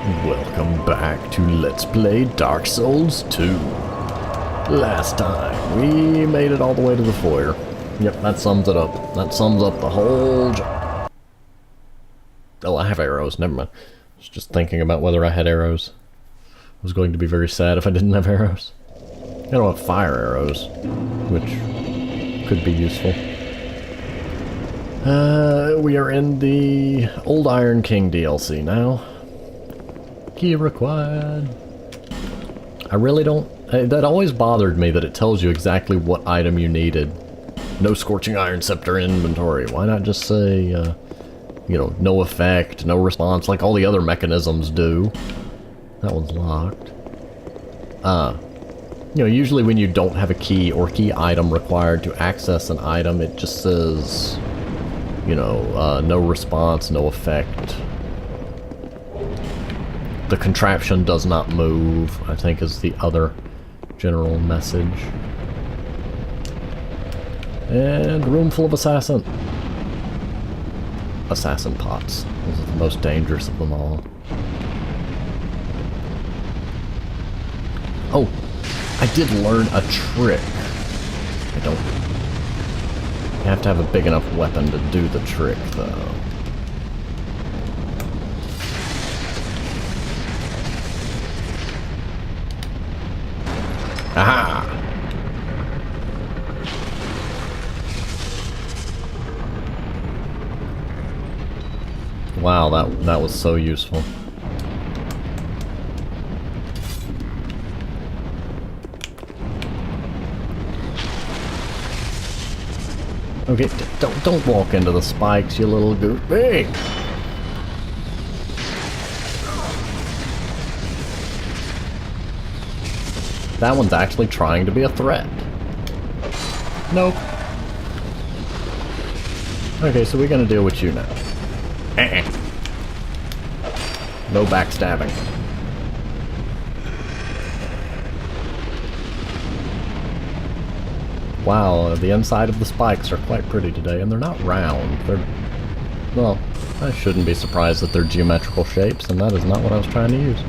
Welcome back to Let's Play Dark Souls 2. Last time, we made it all the way to the foyer. Yep, that sums it up. That sums up the whole job. Oh, I have arrows. Never mind. I was just thinking about whether I had arrows. I was going to be very sad if I didn't have arrows. I don't have fire arrows, which could be useful. We are in the Old Iron King DLC now. Key required. I really don't... that always bothered me that it tells you exactly what item you needed. No Scorching Iron Scepter in inventory. Why not just say, you know, no effect, no response, like all the other mechanisms do? That one's locked. You know, usually when you don't have a key or key item required to access an item, it just says, you know, no response, no effect. The contraption does not move, I think is the other general message. And room full of assassin pots. Those are the most dangerous of them all. Oh, I did learn a trick. You have to have a big enough weapon to do the trick, though. Aha! Wow, that was so useful. Okay, don't walk into the spikes, you little goofy. That one's actually trying to be a threat. Nope. Okay, so we're gonna deal with you now. No backstabbing. Wow, the inside of the spikes are quite pretty today, and they're not round. They're... well, I shouldn't be surprised that they're geometrical shapes, and that is not what I was trying to use.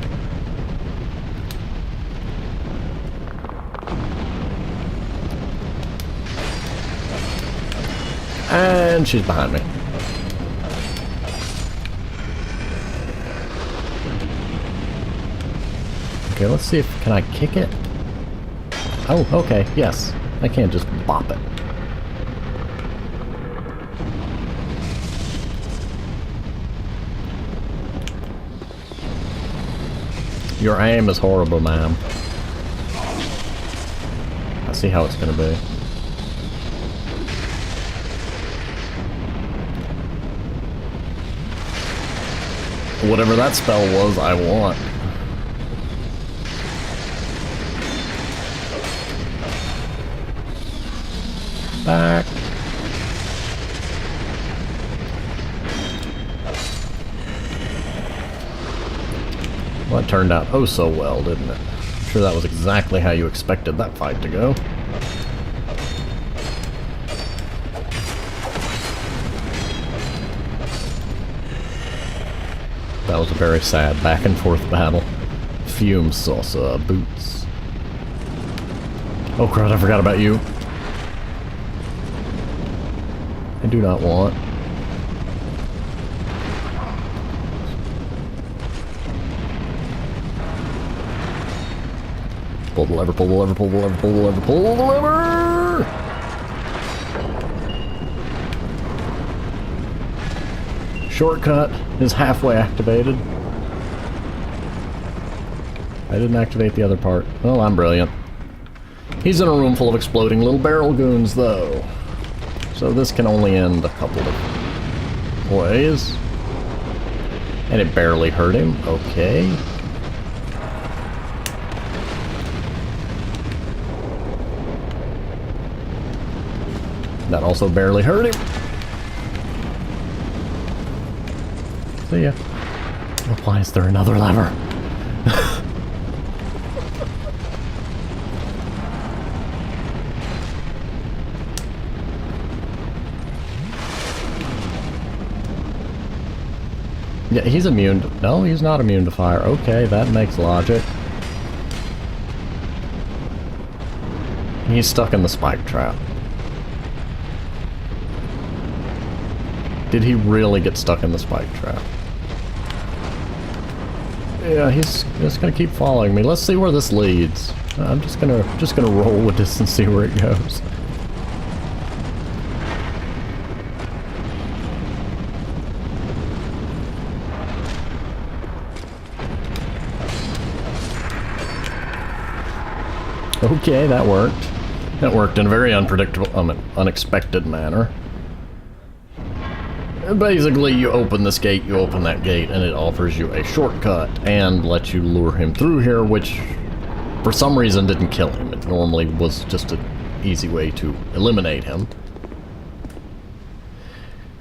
And she's behind me. Okay, let's see if... can I kick it? Oh, okay, yes. I can't just bop it. Your aim is horrible, ma'am. I see how it's gonna be. Whatever that spell was, I want. Back. Well, it turned out oh so well, didn't it? I'm sure that was exactly how you expected that fight to go. That was a very sad back and forth battle. Fumes salsa boots. Oh crud, I forgot about you. I do not want. Pull the lever, pull the lever, pull the lever, pull the lever, pull the lever! Shortcut is halfway activated. I didn't activate the other part. Well, I'm brilliant. He's in a room full of exploding little barrel goons, though. So this can only end a couple of ways. And it barely hurt him. Okay. That also barely hurt him. See ya. Oh, why is there another lever? Yeah, he's immune to... No, he's not immune to fire. Okay, that makes logic. He's stuck in the spike trap. Did he really get stuck in the spike trap? Yeah, he's just gonna keep following me. Let's see where this leads. I'm just gonna roll with this and see where it goes. Okay, that worked. That worked in a very unpredictable, unexpected manner. Basically, you open this gate, you open that gate, and it offers you a shortcut and lets you lure him through here, which for some reason didn't kill him. It normally was just an easy way to eliminate him.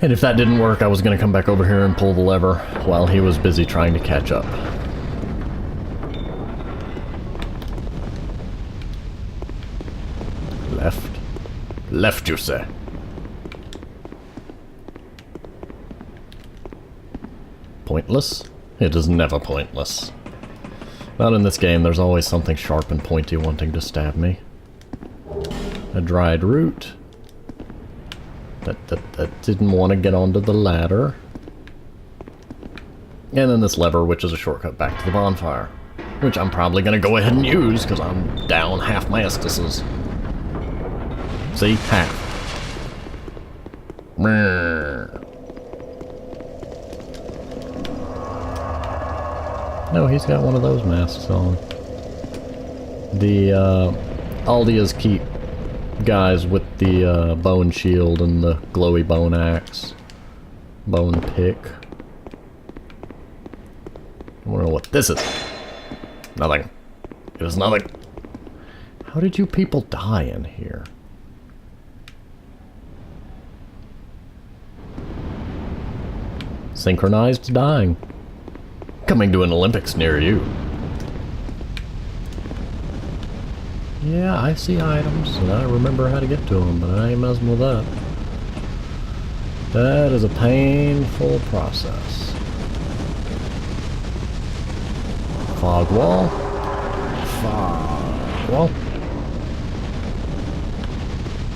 And if that didn't work, I was going to come back over here and pull the lever while he was busy trying to catch up. Left. Left, you say? Pointless? It is never pointless. Not in this game, there's always something sharp and pointy wanting to stab me. A dried root. That didn't want to get onto the ladder. And then this lever, which is a shortcut back to the bonfire. Which I'm probably going to go ahead and use, because I'm down half my estuses. See? Half. No, he's got one of those masks on. The Aldia's keep guys with the bone shield and the glowy bone axe. Bone pick. I don't know what this is. Nothing. It is nothing. How did you people die in here? Synchronized dying. Coming to an Olympics near you. Yeah, I see items, and I remember how to get to them, but I ain't messing with that. That is a painful process. Fog wall. Fog wall.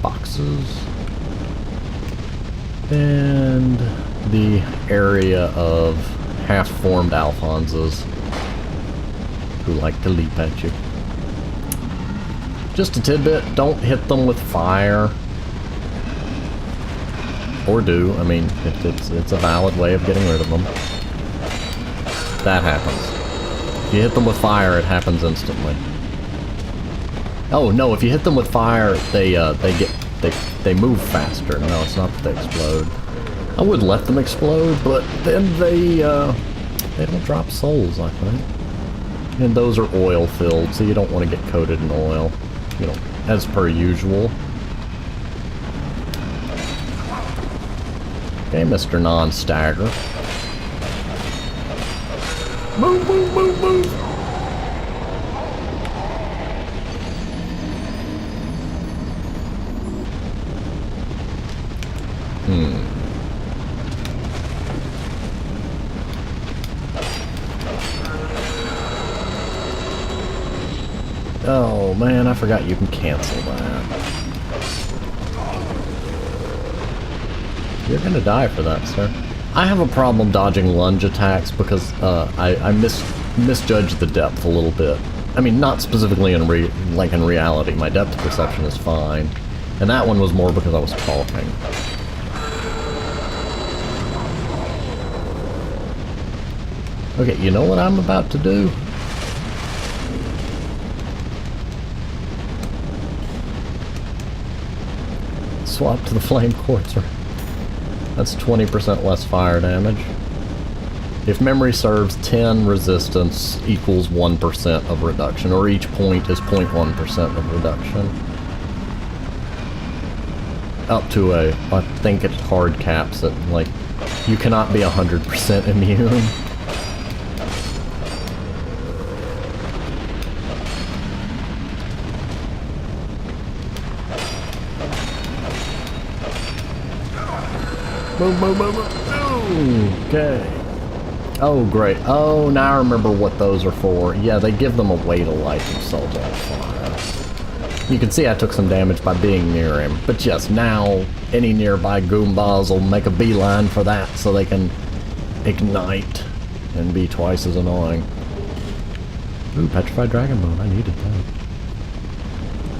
Boxes. And the area of half-formed Alphonses who like to leap at you. Just a tidbit, don't hit them with fire. Or do, I mean, it's a valid way of getting rid of them. That happens. If you hit them with fire, it happens instantly. Oh no, if you hit them with fire, they move faster. No, it's not that they explode. I would let them explode, but then they don't drop souls, I think. And those are oil filled, so you don't want to get coated in oil. You know, as per usual. Okay, Mr. Non-Stagger. Move, move, move, move! Oh man, I forgot you can cancel that. You're gonna die for that, sir. I have a problem dodging lunge attacks because I misjudged the depth a little bit. I mean, not specifically in reality. My depth perception is fine, and that one was more because I was talking. Okay, you know what I'm about to do? Swap to the flame quartzer. That's 20% less fire damage. If memory serves, 10 resistance equals 1% of reduction, or each point is 0.1% of reduction. Up to I think it hard caps it, like, you cannot be 100% immune. Boom, boom, boom, boom. Okay. Oh, great. Oh, now I remember what those are for. Yeah, they give them a way to light themselves on fire. You can see I took some damage by being near him. But yes, now any nearby Goombas will make a beeline for that so they can ignite and be twice as annoying. Ooh, Petrified Dragon Bone. I needed that.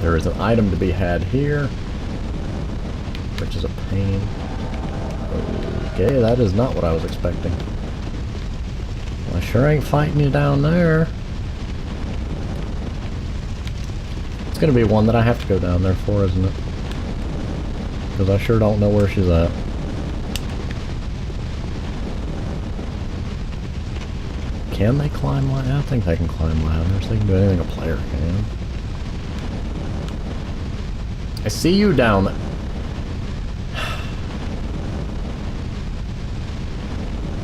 There is an item to be had here, which is a pain. Okay, that is not what I was expecting. Well, I sure ain't fighting you down there. It's gonna be one that I have to go down there for, isn't it? Because I sure don't know where she's at. Can they climb ladders? I think they can climb ladders. They can do anything a player can. I see you down there.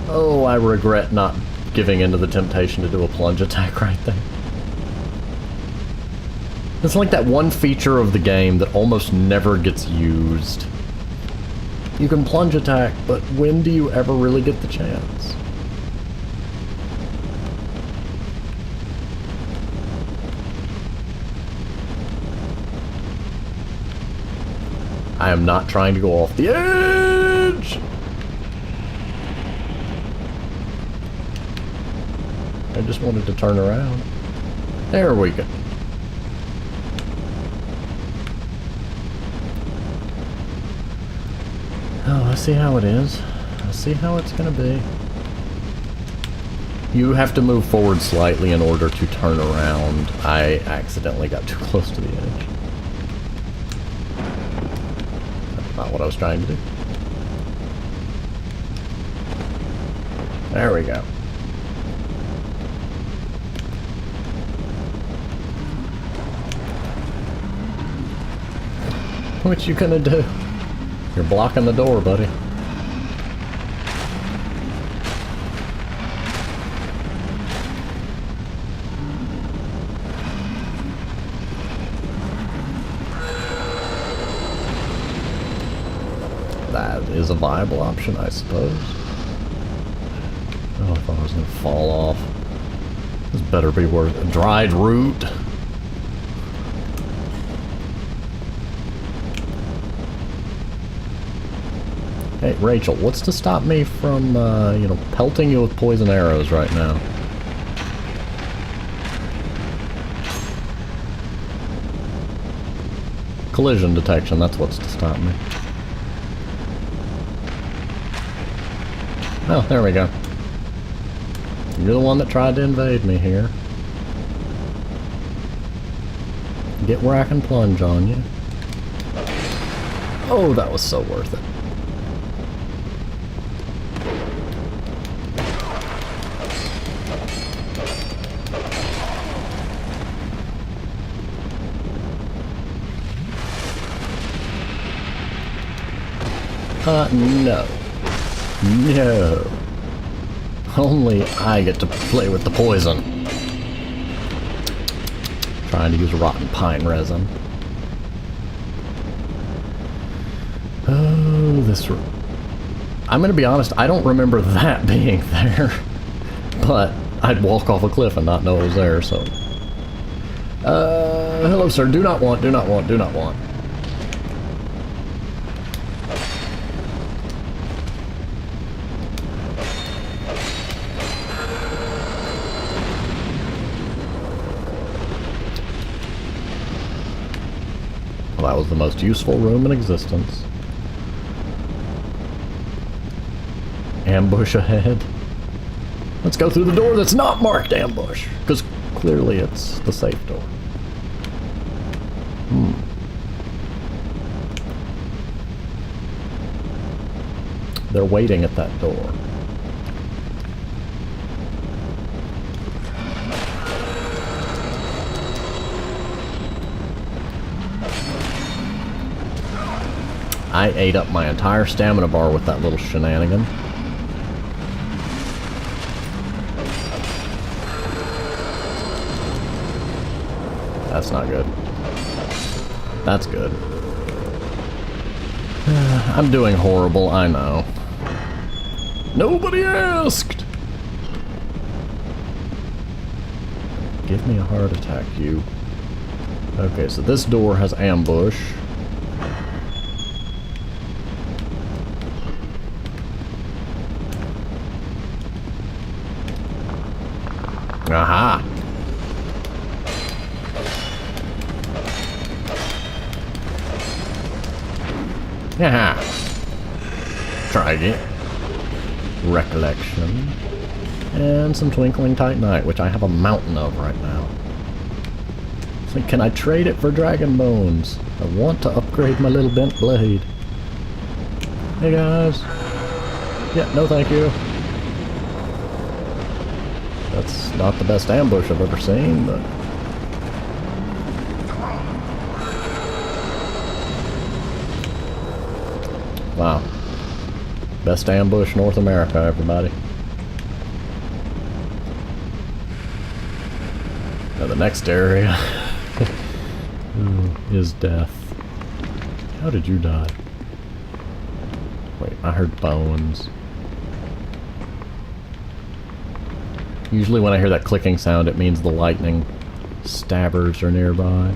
Oh, I regret not giving into the temptation to do a plunge attack right there. It's like that one feature of the game that almost never gets used. You can plunge attack, but when do you ever really get the chance? I am not trying to go off the edge! I just wanted to turn around. There we go. Oh, I see how it is. I see how it's gonna be. You have to move forward slightly in order to turn around. I accidentally got too close to the edge. That's not what I was trying to do. There we go. What you gonna do? You're blocking the door, buddy. That is a viable option, I suppose. Oh, I thought I was gonna fall off. This better be worth a dried root. Hey, Rachel, what's to stop me from, you know, pelting you with poison arrows right now? Collision detection, that's what's to stop me. Oh, there we go. You're the one that tried to invade me here. Get where I can plunge on you. Oh, that was so worth it. No. No. Only I get to play with the poison. Trying to use rotten pine resin. Oh, this... I'm gonna be honest, I don't remember that being there. But I'd walk off a cliff and not know it was there, so... hello sir, do not want, do not want, do not want. That was the most useful room in existence. Ambush ahead. Let's go through the door that's not marked ambush, because clearly it's the safe door. They're waiting at that door. I ate up my entire stamina bar with that little shenanigan. That's not good. That's good. I'm doing horrible, I know. Nobody asked! Give me a heart attack, you. Okay, so this door has ambush. Aha! Aha! Try again. Recollection. And some Twinkling Titanite, which I have a mountain of right now. So can I trade it for Dragon Bones? I want to upgrade my little bent blade. Hey guys. Yeah, no thank you. That's not the best ambush I've ever seen, but... Wow. Best ambush North America, everybody. Now the next area is death. How did you die? Wait, I heard bones. Usually when I hear that clicking sound, it means the lightning stabbers are nearby.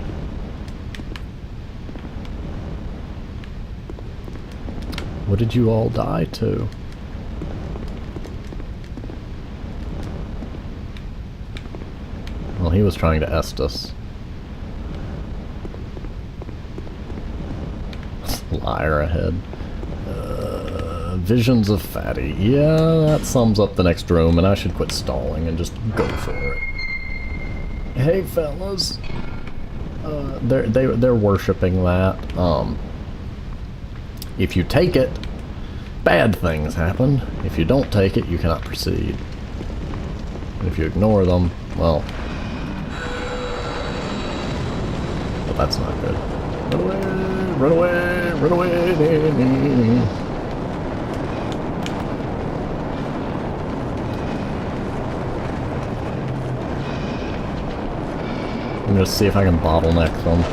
What did you all die to? Well, he was trying to est us. Liar ahead. Visions of Fatty. Yeah, that sums up the next room, and I should quit stalling and just go for it. Hey, fellas. They're worshipping that. If you take it, bad things happen. If you don't take it, you cannot proceed. And if you ignore them, well... Well, that's not good. Run away! Run away! Run away! I'm gonna see if I can bottleneck them.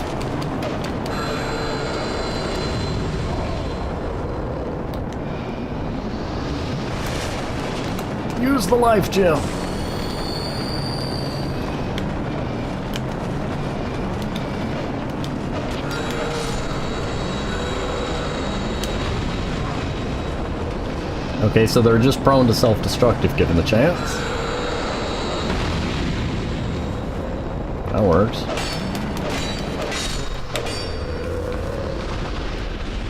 Use the life gem! Okay, so they're just prone to self-destruct if given the chance. That works.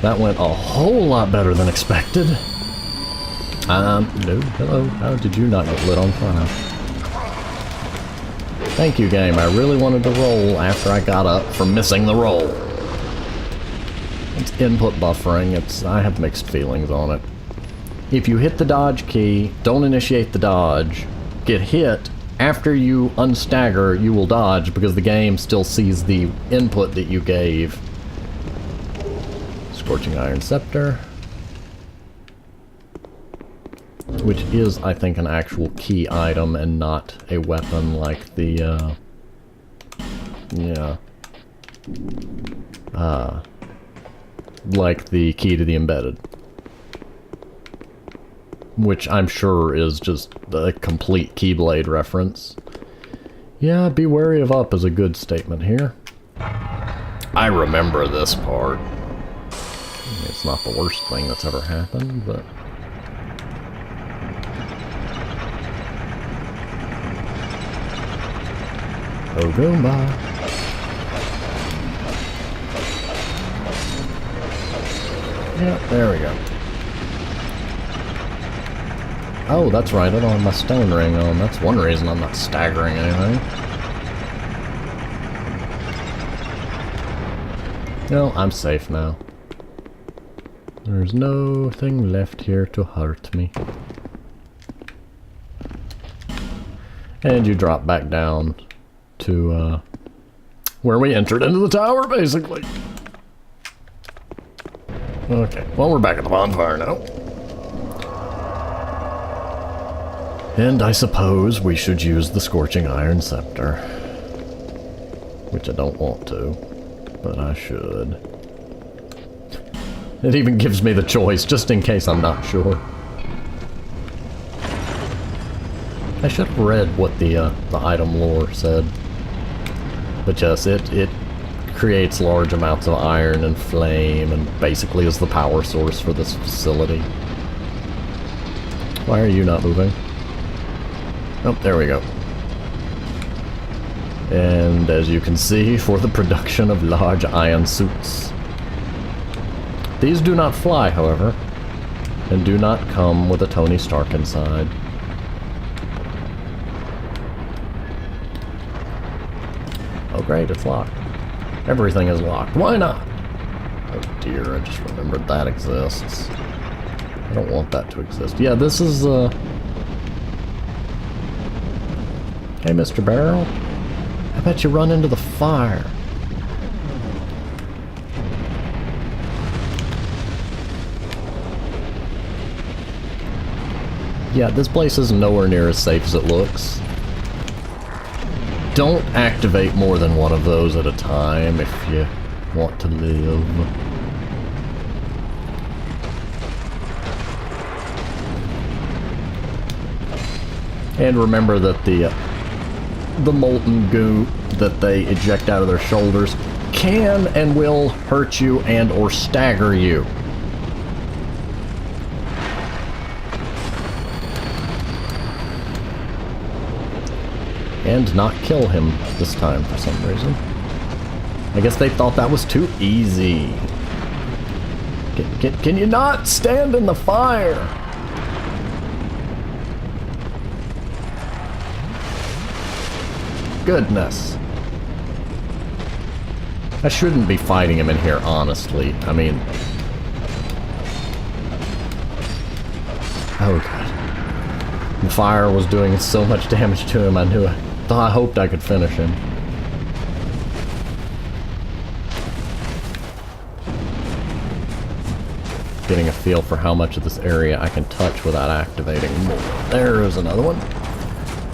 That went a whole lot better than expected. No, hello. How did you not get lit on fire? Thank you, game. I really wanted to roll after I got up from missing the roll. It's input buffering. I have mixed feelings on it. If you hit the dodge key, don't initiate the dodge. Get hit. After you unstagger, you will dodge because the game still sees the input that you gave. Scorching Iron Scepter. Which is, I think, an actual key item and not a weapon like the, yeah. Like the key to the embedded. Which I'm sure is just a complete Keyblade reference. Yeah, be wary of up is a good statement here. I remember this part. It's not the worst thing that's ever happened, but... Oh, Goomba. Yeah, there we go. Oh, that's right, I don't have my stone ring on. That's one reason I'm not staggering anything. No, I'm safe now. There's nothing left here to hurt me. And you drop back down to, where we entered into the tower, basically. Okay, well, we're back at the bonfire now. And I suppose we should use the Scorching Iron Scepter. Which I don't want to, but I should. It even gives me the choice, just in case I'm not sure. I should have read what the item lore said. But yes, it creates large amounts of iron and flame and basically is the power source for this facility. Why are you not moving? Oh, there we go. And as you can see, for the production of large ion suits. These do not fly, however, and do not come with a Tony Stark inside. Oh great, it's locked. Everything is locked. Why not? Oh dear, I just remembered that exists. I don't want that to exist. Yeah, this is, Hey, Mr. Barrel. I bet you run into the fire. Yeah, this place is nowhere near as safe as it looks. Don't activate more than one of those at a time if you want to live. And remember that the molten goo that they eject out of their shoulders can and will hurt you and or stagger you. And not kill him this time for some reason. I guess they thought that was too easy. Can you not stand in the fire? Goodness. I shouldn't be fighting him in here, honestly. I mean... Oh god. The fire was doing so much damage to him, I hoped I could finish him. Getting a feel for how much of this area I can touch without activating more. There's another one.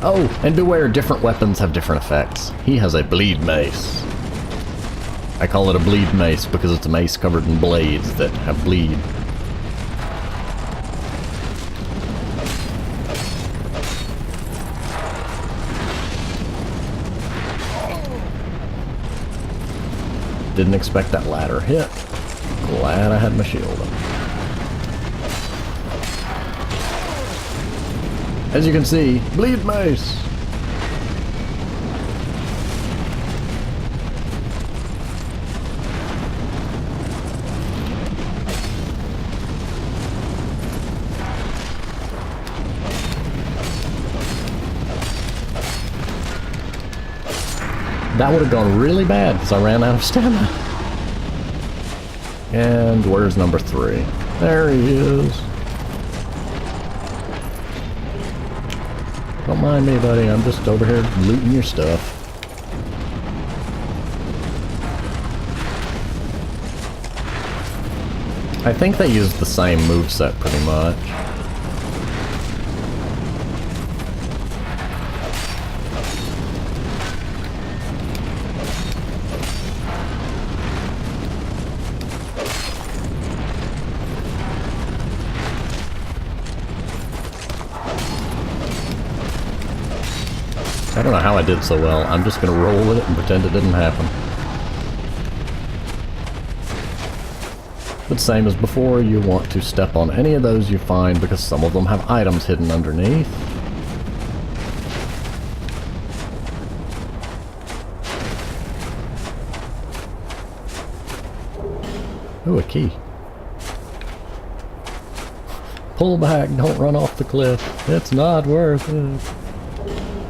Oh, and beware, different weapons have different effects. He has a bleed mace. I call it a bleed mace because it's a mace covered in blades that have bleed. Didn't expect that ladder hit. Glad I had my shield up. As you can see, bleed mace! That would have gone really bad because I ran out of stamina. And where's number 3? There he is. Don't mind me, buddy. I'm just over here looting your stuff. I think they used the same moveset pretty much. I don't know how I did so well. I'm just gonna roll with it and pretend it didn't happen. But same as before, you want to step on any of those you find because some of them have items hidden underneath. Ooh, a key. Pull back, don't run off the cliff. It's not worth it.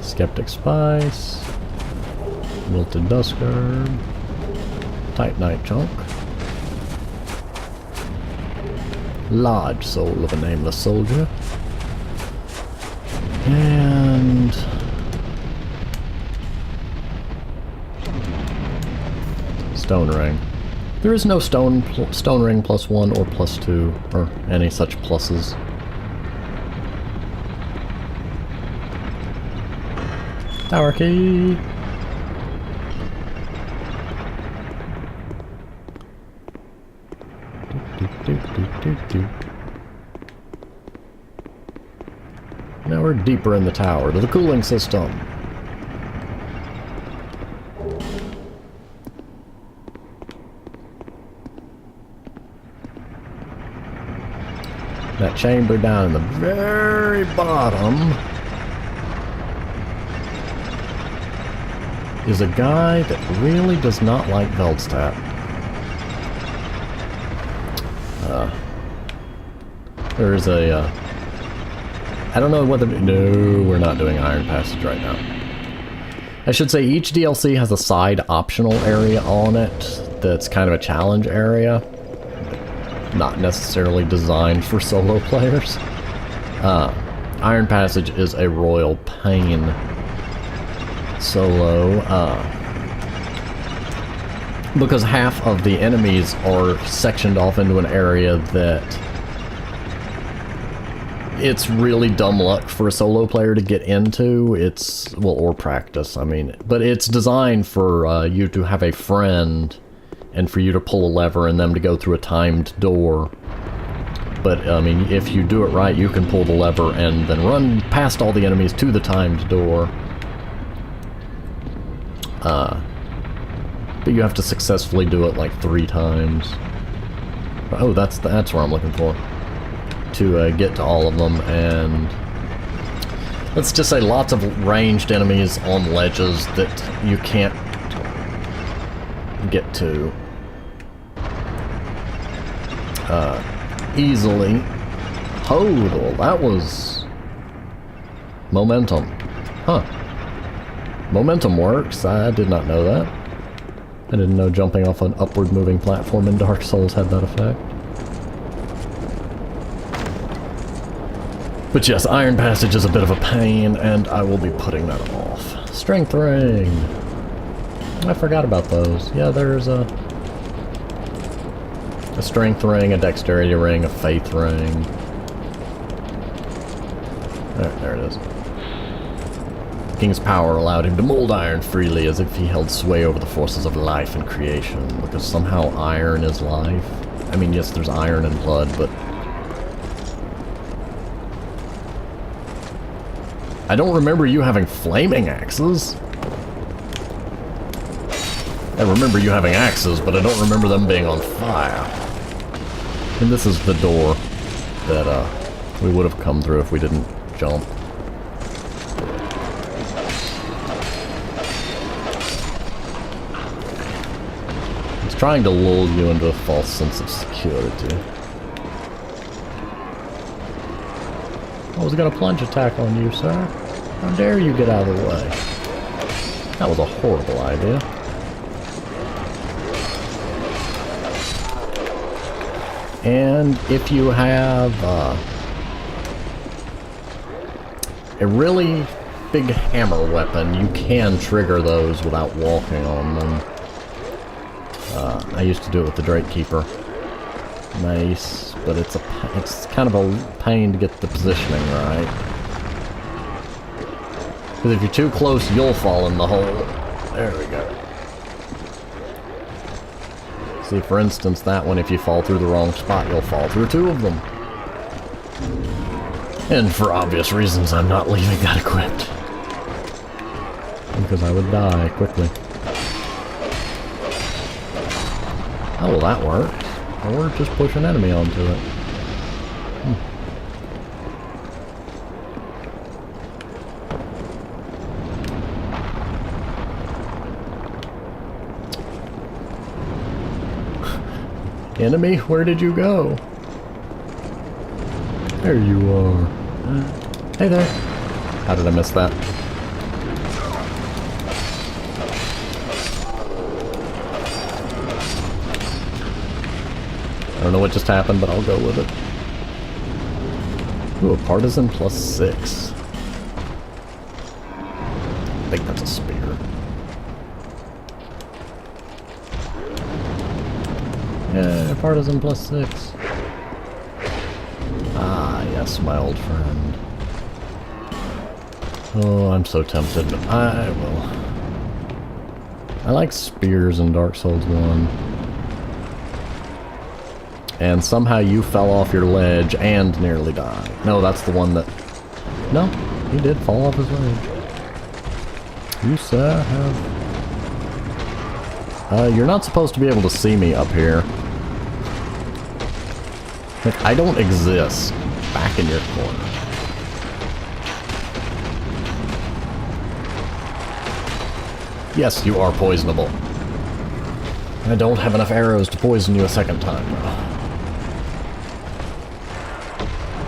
Skeptic Spice, Wilted Dusk Herb, Titanite Chunk, Large Soul of a Nameless Soldier, and Stone Ring. There is no stone ring +1 or +2 or any such pluses. Tower key! Now we're deeper in the tower, to the cooling system. That chamber down in the very bottom is a guy that really does not like Veldstadt. There's a, I don't know whether... No, we're not doing Iron Passage right now. I should say each DLC has a side optional area on it that's kind of a challenge area. Not necessarily designed for solo players. Iron Passage is a royal pain solo, because half of the enemies are sectioned off into an area that it's really dumb luck for a solo player to get into. It's, well, or practice, I mean, but it's designed for you to have a friend and for you to pull a lever and them to go through a timed door. But, I mean, if you do it right, you can pull the lever and then run past all the enemies to the timed door. But you have to successfully do it like 3 times. Oh, that's where I'm looking for. To get to all of them, and let's just say lots of ranged enemies on ledges that you can't get to easily. Oh, that was momentum. Huh. Momentum works. I did not know that. I didn't know jumping off an upward moving platform in Dark Souls had that effect. But yes, Iron Passage is a bit of a pain, and I will be putting that off. Strength Ring. I forgot about those. Yeah, there's a Strength Ring, a Dexterity Ring, a Faith Ring. There it is. The King's power allowed him to mold iron freely as if he held sway over the forces of life and creation, because somehow iron is life. I mean, yes, there's iron and blood, but I don't remember you having flaming axes. I remember you having axes, but I don't remember them being on fire. And this is the door that we would have come through if we didn't jump. It's trying to lull you into a false sense of security. I was gonna plunge attack on you, sir. How dare you get out of the way? That was a horrible idea. And if you have a really big hammer weapon, you can trigger those without walking on them. I used to do it with the Drake Keeper. Nice, but it's kind of a pain to get the positioning right. Because if you're too close, you'll fall in the hole. There we go. See, for instance, that one, if you fall through the wrong spot, you'll fall through 2 of them. And for obvious reasons, I'm not leaving that equipped. Because I would die quickly. Oh, well, that worked. Or just push an enemy onto it. Enemy, where did you go? There you are. Hey there. How did I miss that? I don't know what just happened, but I'll go with it. Ooh, a partisan +6. I think that's a spear. Yeah, partisan +6. Ah, yes, my old friend. Oh, I'm so tempted, but I will. I like spears in Dark Souls 1. And somehow you fell off your ledge and nearly died. No, that's the one that No, he did fall off his ledge. You, sir, have... you're not supposed to be able to see me up here. Like, I don't exist back in your corner. Yes, you are poisonable. I don't have enough arrows to poison you a second time, though.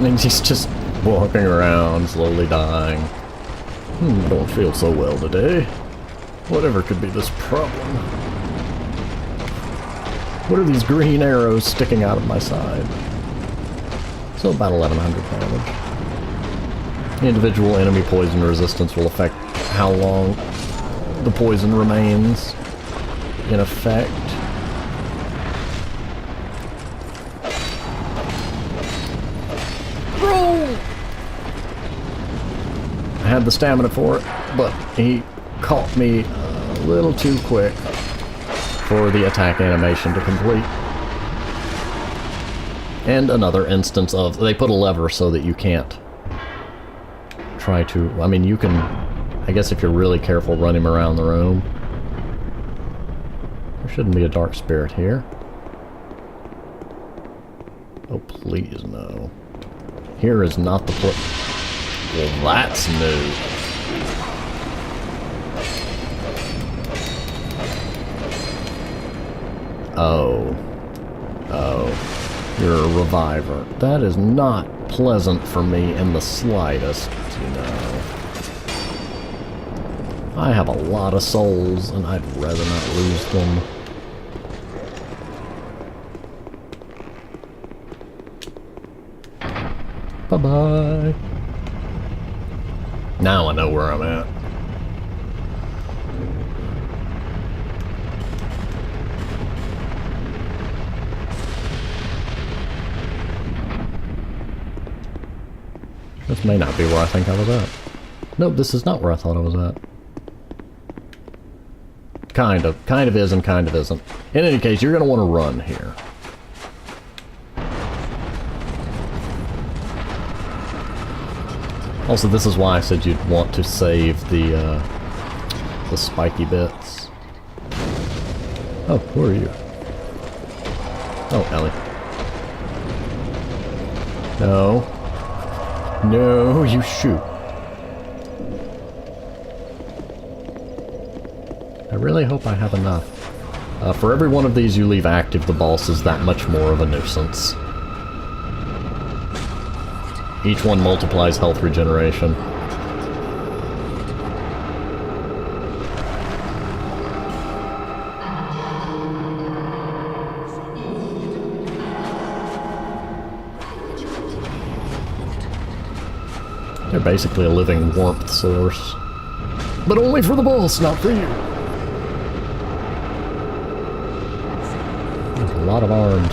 And he's just walking around, slowly dying. Don't feel so well today. Whatever could be this problem? What are these green arrows sticking out of my side? So about 1100 damage. Individual enemy poison resistance will affect how long the poison remains in effect. Roll! I had the stamina for it, but he caught me a little too quick for the attack animation to complete. And another instance of, they put a lever so that you can't try to, I mean, you can, I guess if you're really careful, run him around the room. There shouldn't be a dark spirit here. Oh, please, no. Here is not the place. Well, that's new. Oh. Oh. You're a reviver. That is not pleasant for me in the slightest, you know. I have a lot of souls, and I'd rather not lose them. Bye-bye. Now I know where I'm at. This may not be where I think I was at. Nope, this is not where I thought I was at. Kind of is and kind of isn't. In any case, you're going to want to run here. Also, this is why I said you'd want to save the spiky bits. Oh, who are you? Oh, Ellie. No. No, you shoot. I really hope I have enough. For every one of these you leave active, the boss is that much more of a nuisance. Each one multiplies health regeneration. They're basically a living warmth source. But only for the boss, not for you. There's a lot of arms.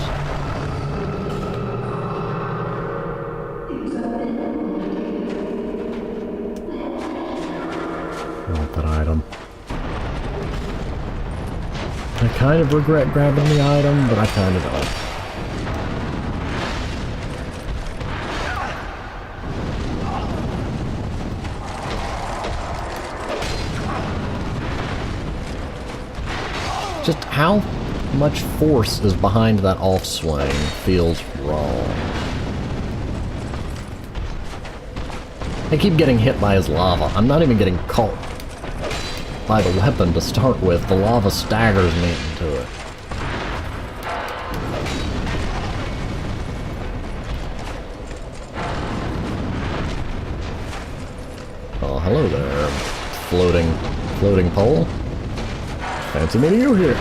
I want that item. I kind of regret grabbing the item, but I kind of don't. Just how much force is behind that off swing feels wrong. I keep getting hit by his lava. I'm not even getting caught by the weapon to start with. The lava staggers me into it. Oh, hello there. Floating pole. Fancy meeting you here.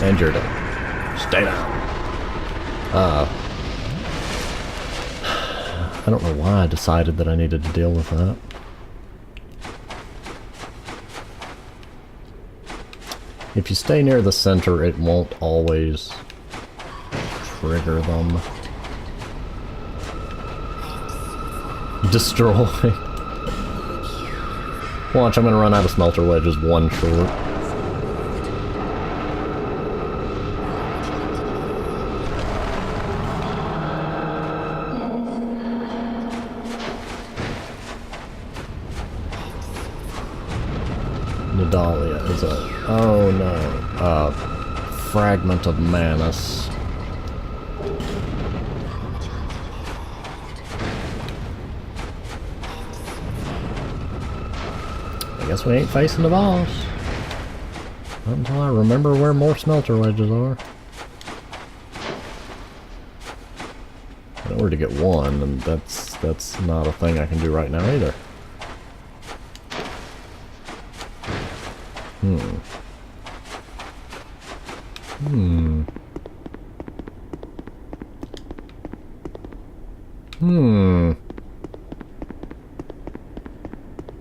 And you're dead. Stay down. I don't know why I decided that I needed to deal with that. If you stay near the center, it won't always trigger them. Destroy. Watch, I'm gonna run out of smelter wedges one short. Nadalia is a... Oh no. Fragment of Manus. I guess we ain't facing the boss. Not until I remember where more smelter wedges are. I know where to get one, and that's not a thing I can do right now either.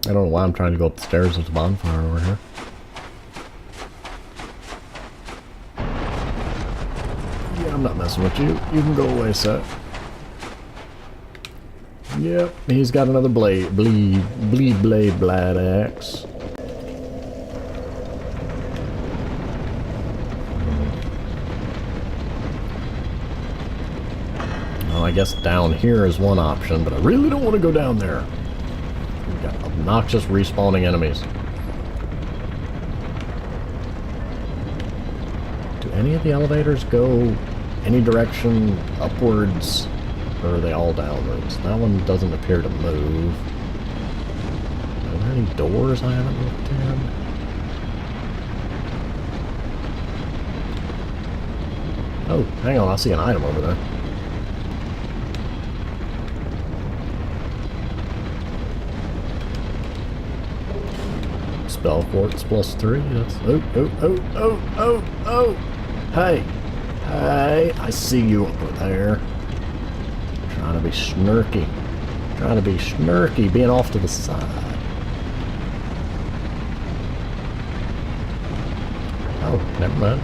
I don't know why I'm trying to go up the stairs with the bonfire over here. Yeah, I'm not messing with you. You can go away, Seth. Yep, he's got another blade axe. Well, I guess down here is one option, but I really don't want to go down there. We've got obnoxious respawning enemies. Do any of the elevators go any direction upwards? Or are they all downwards? That one doesn't appear to move. Are there any doors I haven't looked in? Oh, hang on, I see an item over there. Spell quartz +3, that's... Oh! Hey! Hey, I see you over there. Trying to be snarky. Trying to be snarky, being off to the side. Oh, never mind.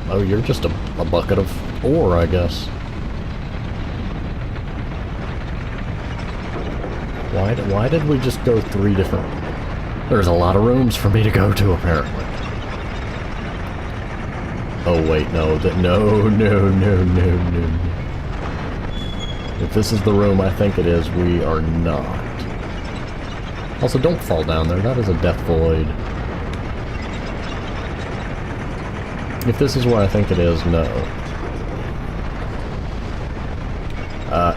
Oh, you're just a bucket of ore, I guess. Why did we just go 3 different... There's a lot of rooms for me to go to, apparently. Oh, wait, no. No. If this is the room I think it is, we are not. Also, don't fall down there. That is a death void. If this is where I think it is, no.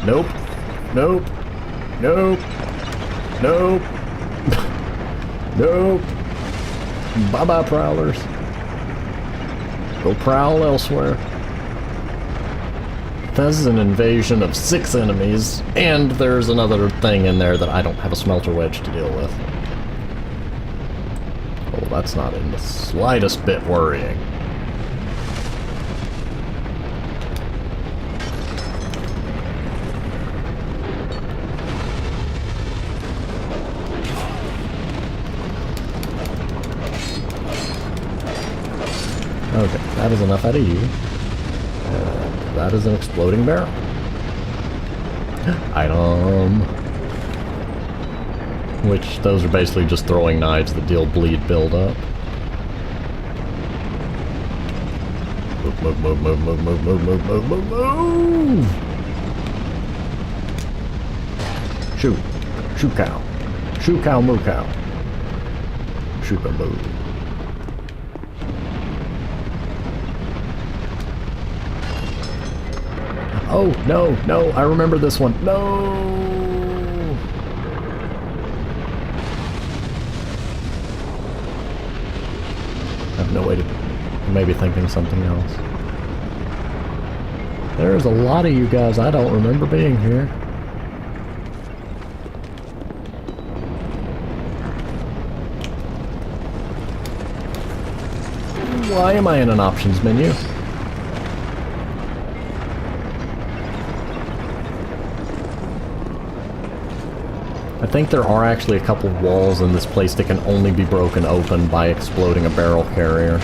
Nope. Nope. Bye-bye, prowlers. Go prowl elsewhere. This is an invasion of 6 enemies, and there's another thing in there that I don't have a smelter wedge to deal with. Oh, that's not in the slightest bit worrying. Okay, that is enough out of you. That is an exploding barrel. Item. Which, those are basically just throwing knives that deal bleed build-up. Move! Shoot. Shoot cow. Shoot cow, moo cow. Shoot a moo. Oh, no, I remember this one. No! I have no way to... maybe thinking something else. There's a lot of you guys I don't remember being here. Why am I in an options menu? I think there are actually a couple walls in this place that can only be broken open by exploding a barrel carrier.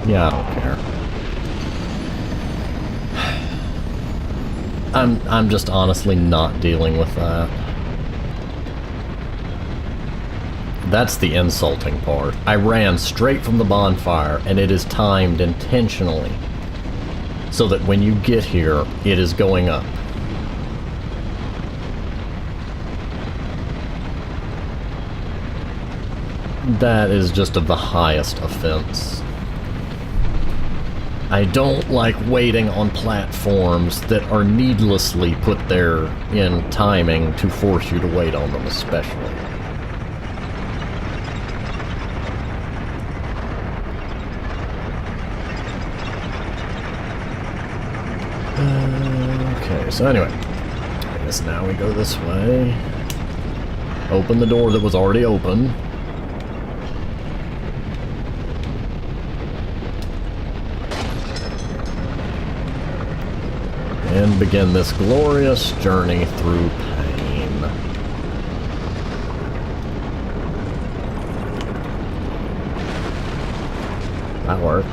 Yeah, I don't care. I'm just honestly not dealing with that. That's the insulting part. I ran straight from the bonfire, and it is timed intentionally so that when you get here, it is going up. That is just of the highest offense. I don't like waiting on platforms that are needlessly put there in timing to force you to wait on them, especially. Okay, so anyway, I guess now we go this way. Open the door that was already open. And begin this glorious journey through pain. That worked.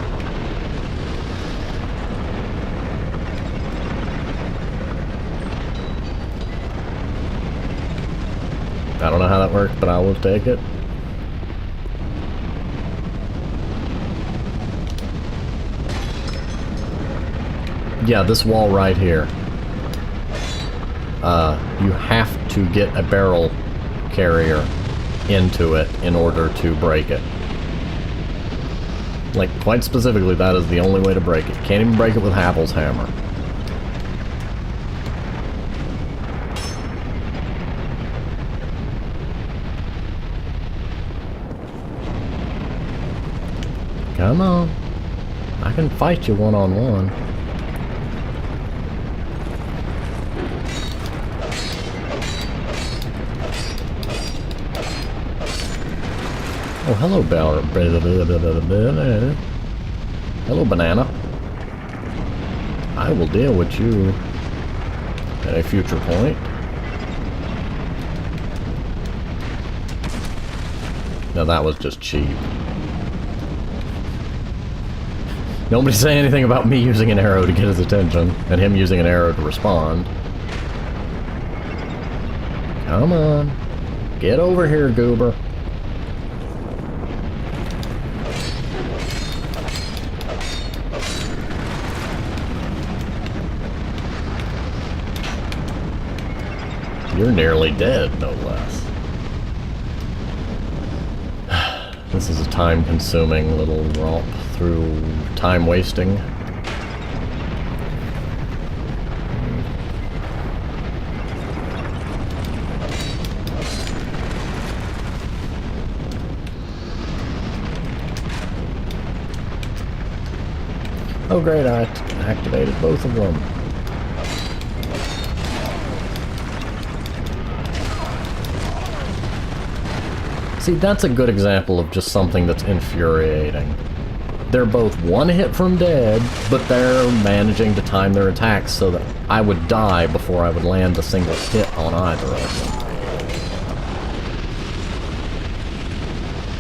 I don't know how that worked, but I will take it. Yeah, this wall right here. You have to get a barrel carrier into it in order to break it. Like, quite specifically, that is the only way to break it. You can't even break it with Havel's hammer. Come on. I can fight you one-on-one. Oh, hello, hello, banana. I will deal with you at a future point. Now that was just cheap. Nobody say anything about me using an arrow to get his attention, and him using an arrow to respond. Come on. Get over here, goober. You're nearly dead, no less. This is a time-consuming little romp through time-wasting. Oh great, I activated both of them. See, that's a good example of just something that's infuriating. They're both one hit from dead, but they're managing to time their attacks so that I would die before I would land a single hit on either of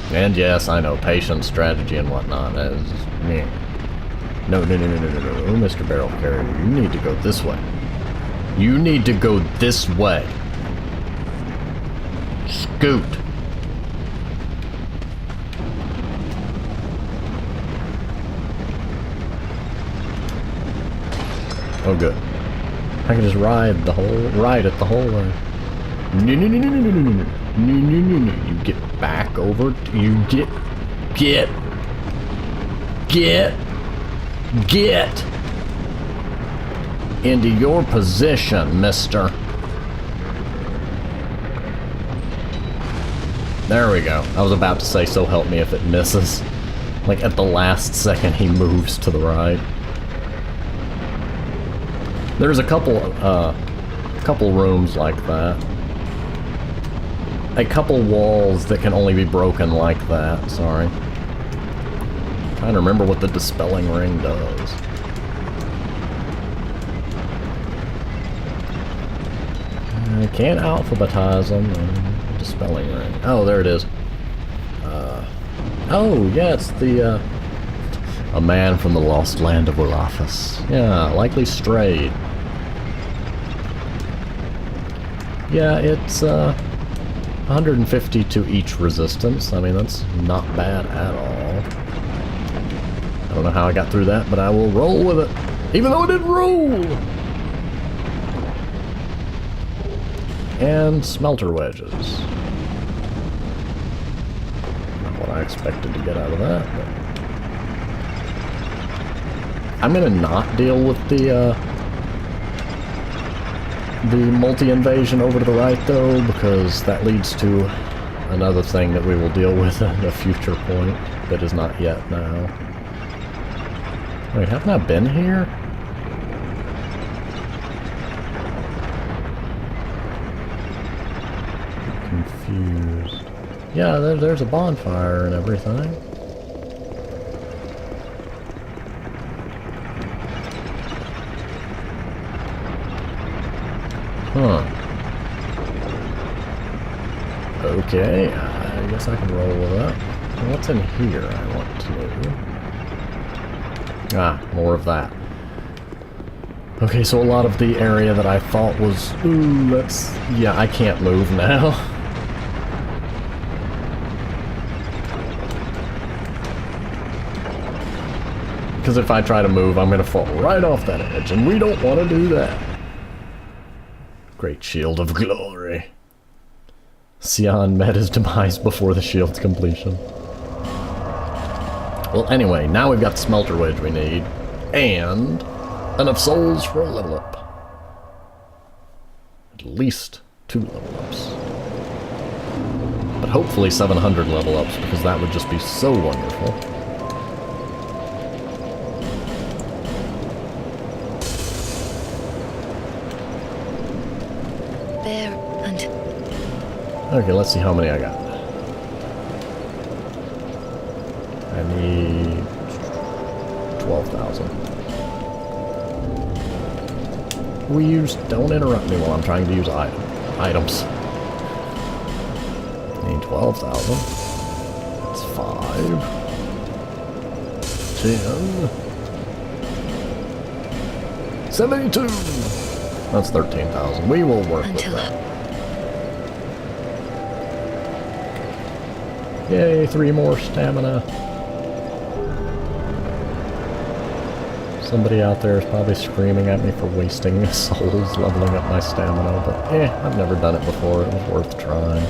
them. And yes, I know, patience, strategy, and whatnot is... No, Mr. Barrel Carrier, you need to go this way. You need to go this way. Scoot. Oh good. I can just ride it the whole way. No. You get back over. You get into your position, mister. There we go. I was about to say, so help me if it misses. Like at the last second he moves to the right. There's a couple rooms like that. A couple walls that can only be broken like that, sorry. I'm trying to remember what the dispelling ring does. I can't alphabetize them. Dispelling ring. Oh, there it is. Oh, yeah, it's the, a man from the lost land of Olafus. Yeah, likely strayed. Yeah, it's, 150 to each resistance. I mean, that's not bad at all. I don't know how I got through that, but I will roll with it. Even though it didn't roll! And smelter wedges. Not what I expected to get out of that, but... I'm gonna not deal with the multi-invasion over to the right, though, because that leads to another thing that we will deal with at a future point that is not yet now. Wait, haven't I been here? Confused. Yeah, there's a bonfire and everything. Huh. Okay, I guess I can roll with that. What's in here I want to know? Ah, more of that. Okay, so a lot of the area that I thought was... Ooh, that's... Yeah, I can't move now. Because if I try to move, I'm going to fall right off that edge, and we don't want to do that. Great shield of glory. Sion met his demise before the shield's completion. Well, anyway, now we've got the smelter wedge we need, and enough souls for a level up. At least 2 level ups. But hopefully 700 level ups, because that would just be so wonderful. Okay, let's see how many I got. I need 12,000. Don't interrupt me while I'm trying to use items. I need 12,000. That's 5. 10. 72! That's 13,000. We will work with that. Yay, 3 more stamina. Somebody out there is probably screaming at me for wasting souls leveling up my stamina, but I've never done it before. It was worth trying.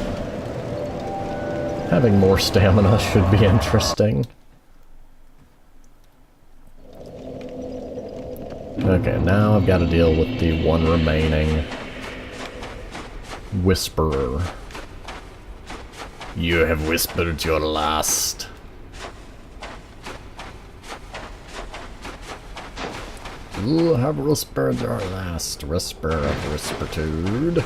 Having more stamina should be interesting. Okay, now I've got to deal with the one remaining Whisperer. You have whispered your last. You have whispered your last whisper of whispertude.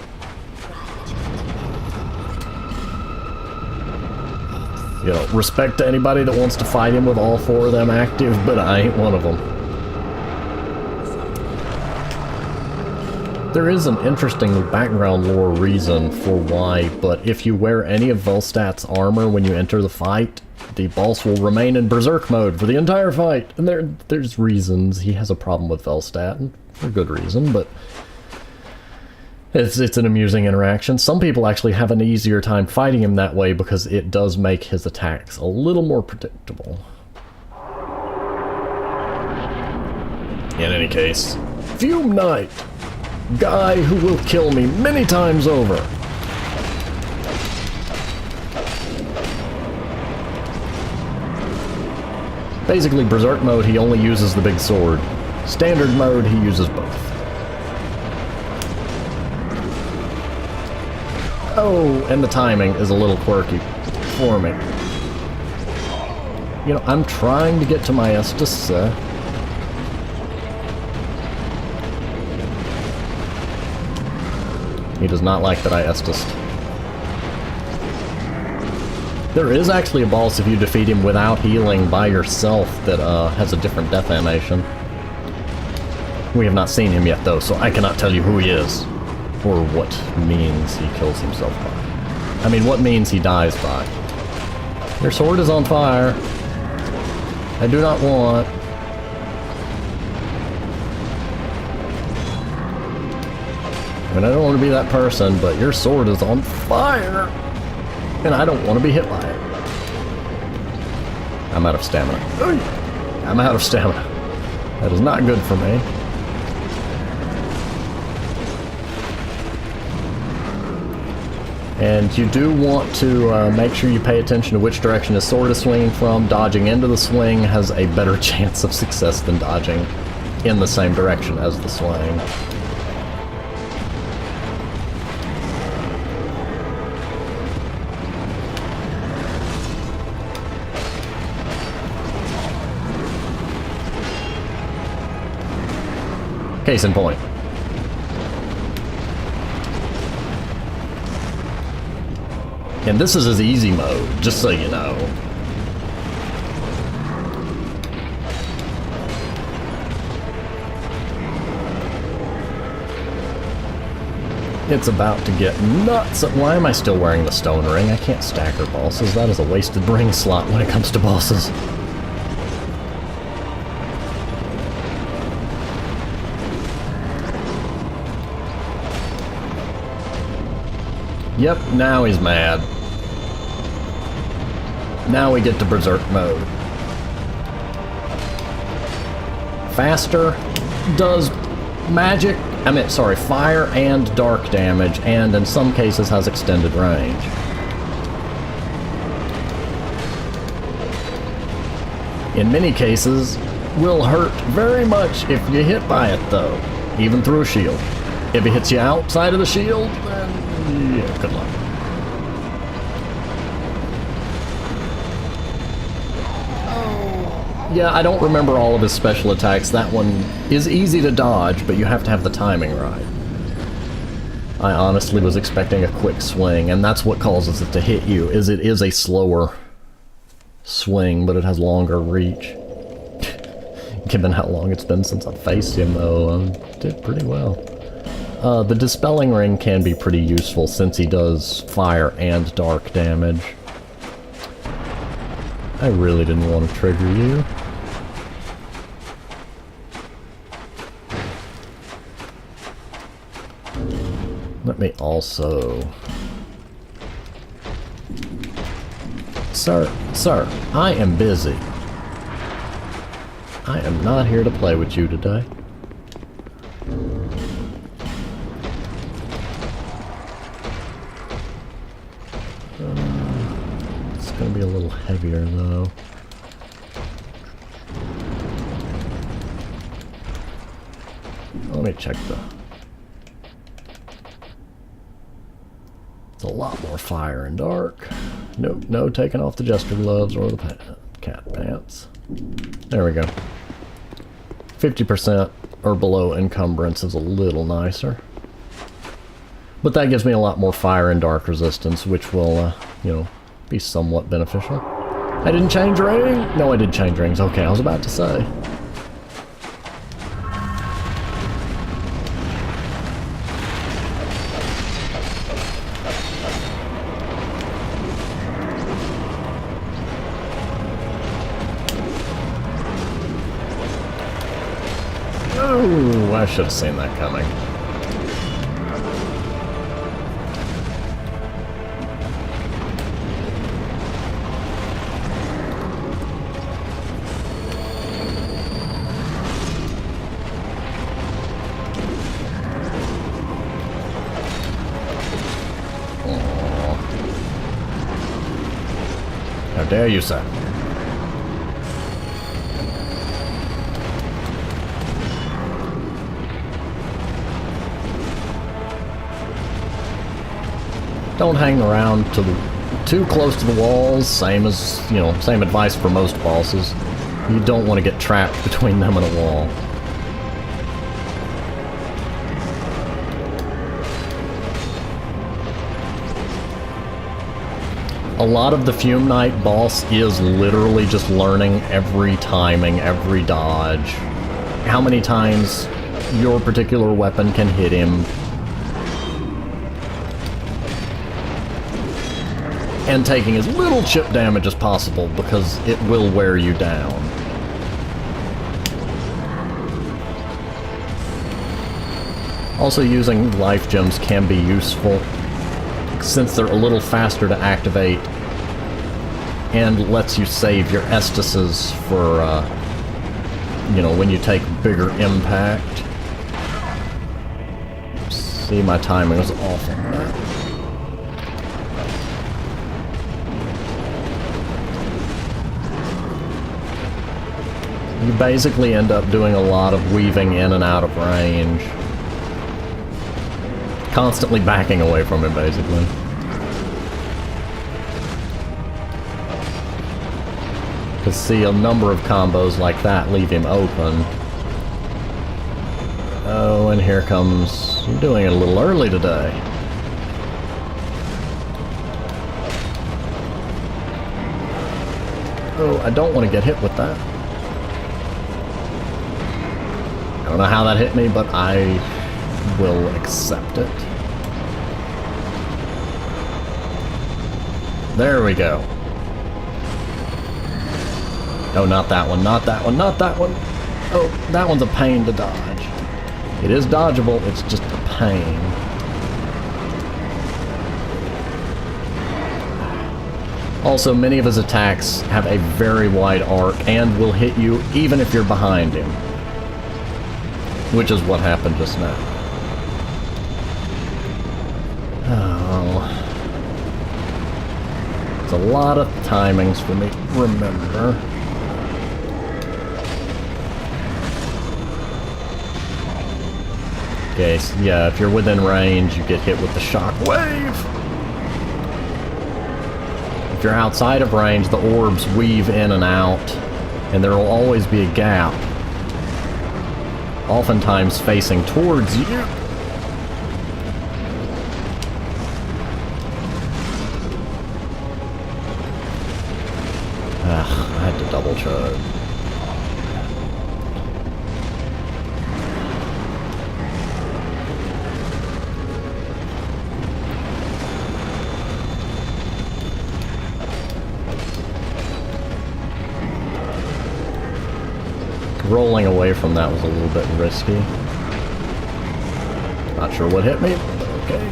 You know, respect to anybody that wants to fight him with all 4 of them active, but I ain't one of them. There is an interesting background lore reason for why, but if you wear any of Volstat's armor when you enter the fight, the boss will remain in berserk mode for the entire fight. And there's reasons. He has a problem with Volstat, and for good reason, but it's an amusing interaction. Some people actually have an easier time fighting him that way because it does make his attacks a little more predictable. In any case, Fume Knight! Guy who will kill me many times over. Basically, Berserk mode, he only uses the big sword. Standard mode, he uses both. Oh, and the timing is a little quirky for me. You know, I'm trying to get to my Estus. He does not like that I Estus. There is actually a boss if you defeat him without healing by yourself that has a different death animation. We have not seen him yet though, so I cannot tell you who he is. Or what means he kills himself by. I mean, what means he dies by. Your sword is on fire. I do not want... I mean, I don't want to be that person, but your sword is on fire! And I don't want to be hit by it. I'm out of stamina. I'm out of stamina. That is not good for me. And you do want to make sure you pay attention to which direction his sword is swinging from. Dodging into the swing has a better chance of success than dodging in the same direction as the swing. Case in point. And this is his easy mode, just so you know. It's about to get nuts. Why am I still wearing the stone ring? I can't stacker bosses. That is a wasted ring slot when it comes to bosses. Yep, now he's mad. Now we get to berserk mode. Faster, does magic, fire and dark damage, and in some cases has extended range. In many cases, will hurt very much if you hit by it though, even through a shield. If it hits you outside of the shield, then yeah, good luck. Yeah, I don't remember all of his special attacks. That one is easy to dodge, but you have to have the timing right. I honestly was expecting a quick swing, and that's what causes it to hit you, is it is a slower swing, but it has longer reach. Given how long it's been since I faced him, though, I did pretty well. The Dispelling Ring can be pretty useful since he does fire and dark damage. I really didn't want to trigger you. Let me also... Sir, I am busy. I am not here to play with you today. It's going to be a little heavier though. Let me check the... It's a lot more fire and dark. Nope, no taking off the jester gloves or the cat pants. There we go. 50% or below encumbrance is a little nicer. But that gives me a lot more fire and dark resistance, which will, you know, be somewhat beneficial. I didn't change ring? No, I did change rings. Okay, I was about to say. Ooh, I should have seen that coming. Aww. How dare you, sir? Don't hang around too close to the walls, same as, you know, same advice for most bosses. You don't want to get trapped between them and a wall. A lot of the Fume Knight boss is literally just learning every timing, every dodge, how many times your particular weapon can hit him, and taking as little chip damage as possible because it will wear you down. Also, using life gems can be useful. since they're a little faster to activate and lets you save your estases for, you know, when you take bigger impact. See, my timing was off on that. You basically end up doing a lot of weaving in and out of range. Constantly backing away from him, basically. Because see, a number of combos like that leave him open. Oh, and here comes... You're doing it a little early today. Oh, I don't want to get hit with that. I don't know how that hit me, but I will accept it. There we go. Oh, not that one, not that one, not that one. Oh, that one's a pain to dodge. It is dodgeable, it's just a pain. Also, many of his attacks have a very wide arc and will hit you even if you're behind him. Which is what happened just now. Oh. It's a lot of timings for me to remember. Okay, so yeah, if you're within range, you get hit with the shock wave. If you're outside of range, the orbs weave in and out, and there will always be a gap. Oftentimes facing towards you. Ugh, I had to double charge. Rolling away from that was a little bit risky. Not sure what hit me, but okay.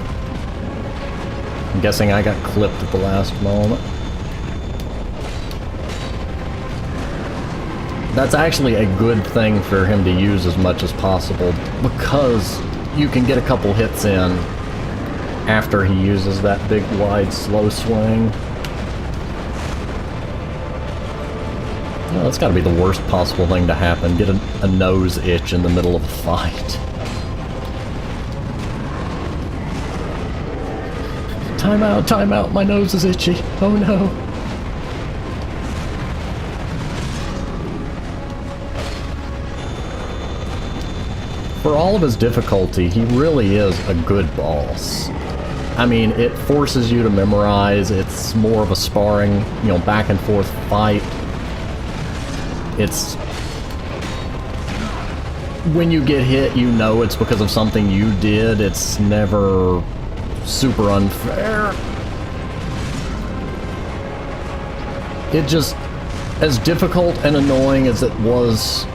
I'm guessing I got clipped at the last moment. That's actually a good thing for him to use as much as possible, because you can get a couple hits in after he uses that big wide slow swing. Oh, that's gotta be the worst possible thing to happen. Get a nose itch in the middle of a fight. Time out, my nose is itchy. Oh no. For all of his difficulty, he really is a good boss. I mean, it forces you to memorize, it's more of a sparring, you know, back and forth fight. It's... when you get hit, you know it's because of something you did. It's never super unfair. It just... as difficult and annoying as it was,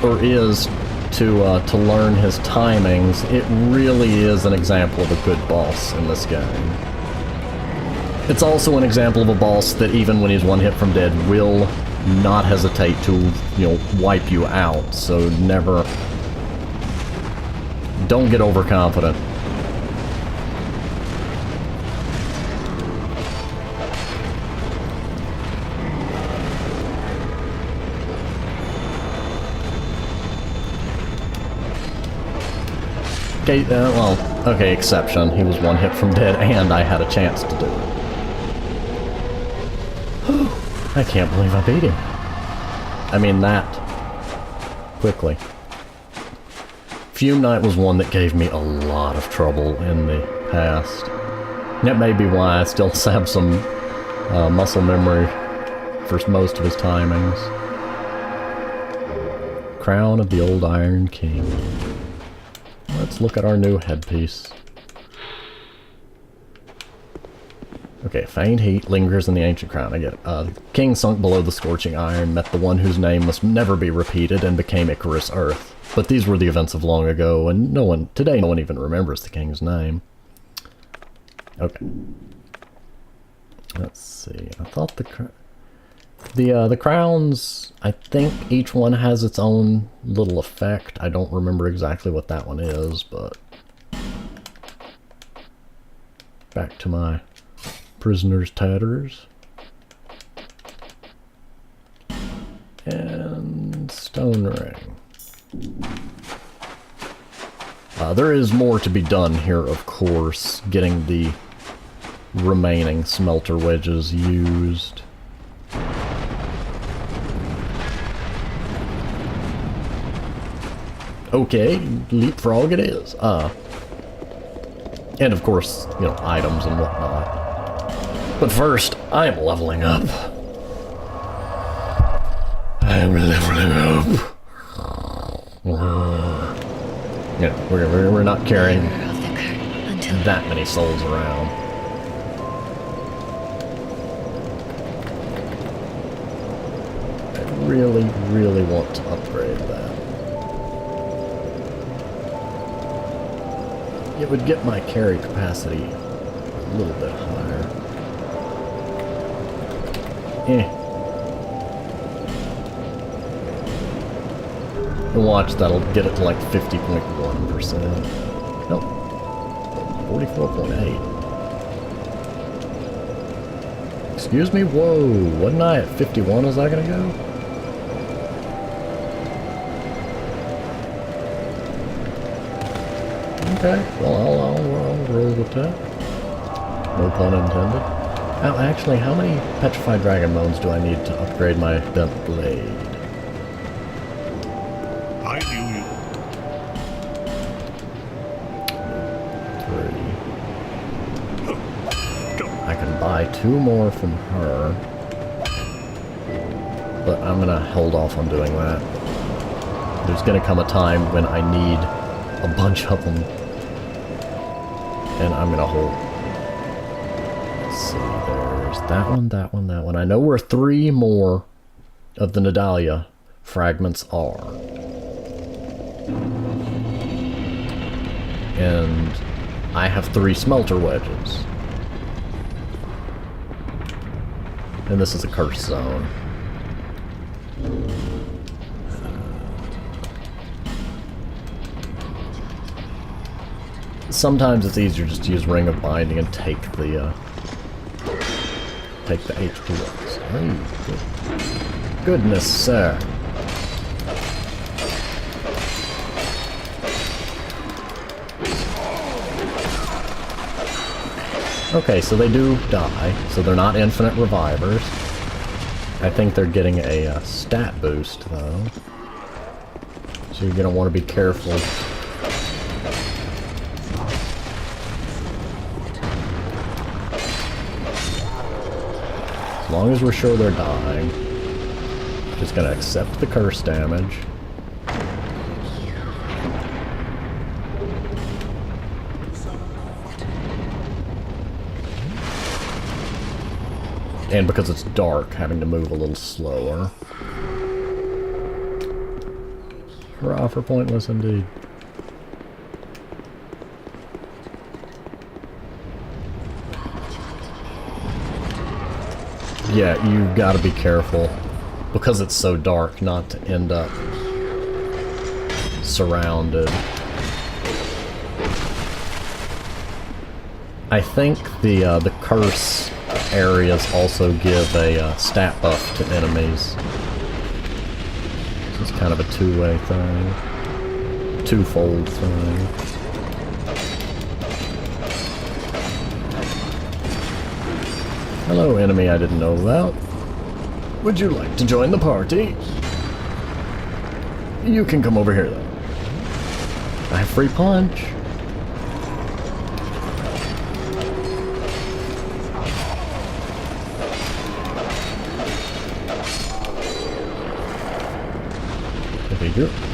or is, to learn his timings, it really is an example of a good boss in this game. It's also an example of a boss that even when he's one hit from dead will not hesitate to, you know, wipe you out, so never... don't get overconfident. Okay, well, okay, exception. He was one hit from dead and I had a chance to do it. I can't believe I beat him. I mean, that quickly. Fume Knight was one that gave me a lot of trouble in the past. That may be why I still have some muscle memory for most of his timings. Crown of the Old Iron King. Let's look at our new headpiece. Okay, faint heat lingers in the ancient crown. I get it. King sunk below the scorching iron, met the one whose name must never be repeated, and became Icarus Earth. But these were the events of long ago, and today no one even remembers the king's name. Okay. Let's see. I thought the crowns, I think each one has its own little effect. I don't remember exactly what that one is, but back to my prisoner's tatters. And stone ring. There is more to be done here, of course, getting the remaining smelter wedges used. Okay, leapfrog it is. And of course, you know, items and whatnot. But first, I am leveling up. I am leveling up. Yeah, we're not carrying that many souls around. I really, really want to upgrade that. It would get my carry capacity a little bit higher. And watch, that'll get it to like 50.1%. Nope. 44.8. Excuse me? Whoa, wasn't I at 51 a second ago? Okay, well, I'll roll with that. No pun intended. Now, actually, how many petrified dragon bones do I need to upgrade my bent blade? I knew you. 3. I can buy 2 more from her. But I'm gonna hold off on doing that. There's gonna come a time when I need a bunch of them. And I'm gonna hold. Let's see, there's that one, that one, that one. I know where 3 more of the Nadalia fragments are. And I have 3 smelter wedges. And this is a cursed zone. Sometimes it's easier just to use Ring of Binding and take the H2Os. Oh, goodness, sir. Okay, so they do die, so they're not infinite revivers. I think they're getting a stat boost, though. So you're gonna want to be careful. As long as we're sure they're dying, just gonna accept the curse damage. And because it's dark, having to move a little slower. Hurrah for pointless indeed. Yeah, you've got to be careful, because it's so dark, not to end up surrounded. I think the curse areas also give a stat buff to enemies. It's kind of a two-way thing. Twofold thing. Hello, enemy I didn't know about. Would you like to join the party? You can come over here, though. I have free punch.